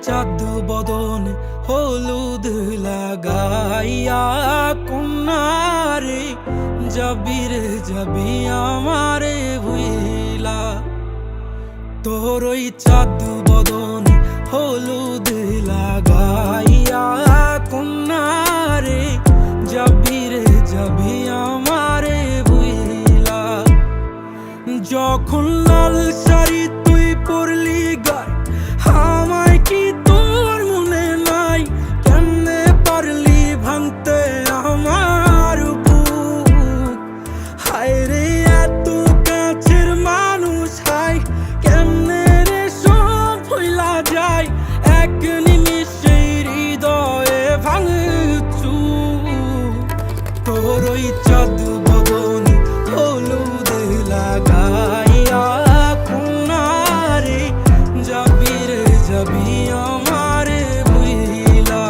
চাঁদ বদনে হলুদ লাগাইয়া কন্যারে যাবি রে যাবি আমারে ভুইলা। তোর ওই চাঁদ বদনে হলুদ লাগাইয়া কন্যারে যাবি রে যাবি আমারে ভুইলা। যখন লাল শাড়ি তুই পরলি গায় আমায় কি তোর মনে নাই? কেমনে পারলি ভাঙতে আমার বুক? হায় রে এত কাছের মানুষ, হায় কেমনে রে সব ভুইলা যায় এক নিমিষে হৃদয়ে ভাঙচু। তোর ওই চাঁদ বদনে হলুদ লাগাইয়া কন্যারে যাবি রে যাবি আমারে ভুইলা।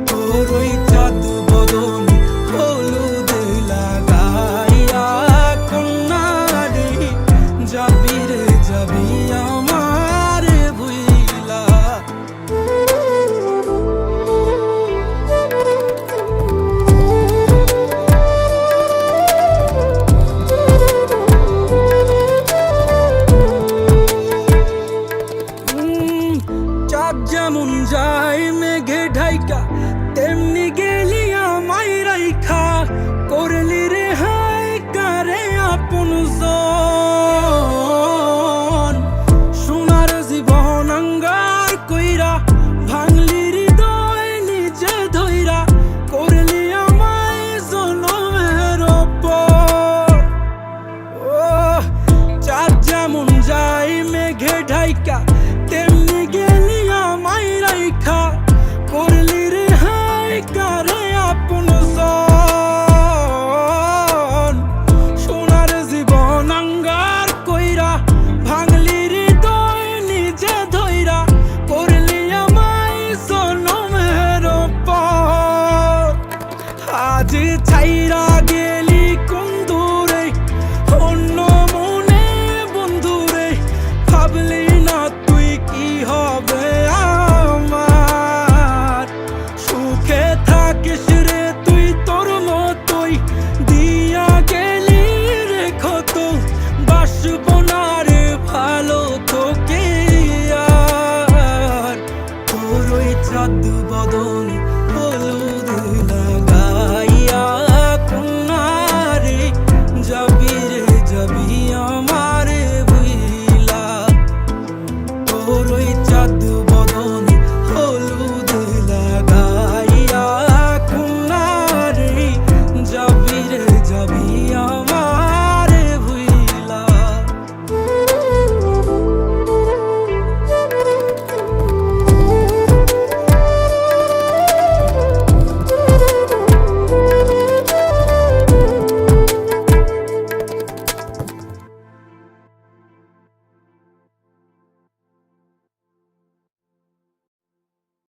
তোর ওই চাঁদ বদনে হলুদ লাগাইয়া কন্যারে যাবি রে যাবি আমারে ভুইলা। চাঁদ যেমন যায় মেঘে ঢাইকা তেমনি গেলি আমায় রাইখা। করলি রে হাই কারে আপন জন, সোনার জীবন আঙ্গার কইরা ভাঙলি হৃদয় নিজে ধইরা। করলি আমায় জনমের ওপর। ও চাঁদ যেমন যায় মেঘে ঢাইকা তেমনি গেলি আমায় রাইখা। করলি রে হাই কারে আপন জন, সোনার জীবন আঙ্গার কইরা ভাঙলি হৃদয় নিজে ধইরা। করলি আমায় জনমের ওপর। আজ ছাইরা গেলি কোন দূরে অন্য মনে বন্ধুরে। ভাবলি না তুই কি হবে আমার? সুখে থাকিস রে তুই তোর মতোই দিয়া গেলি রেখো তো। বাসব না রে ভালো তোকে আর। তোর ওই চাঁদ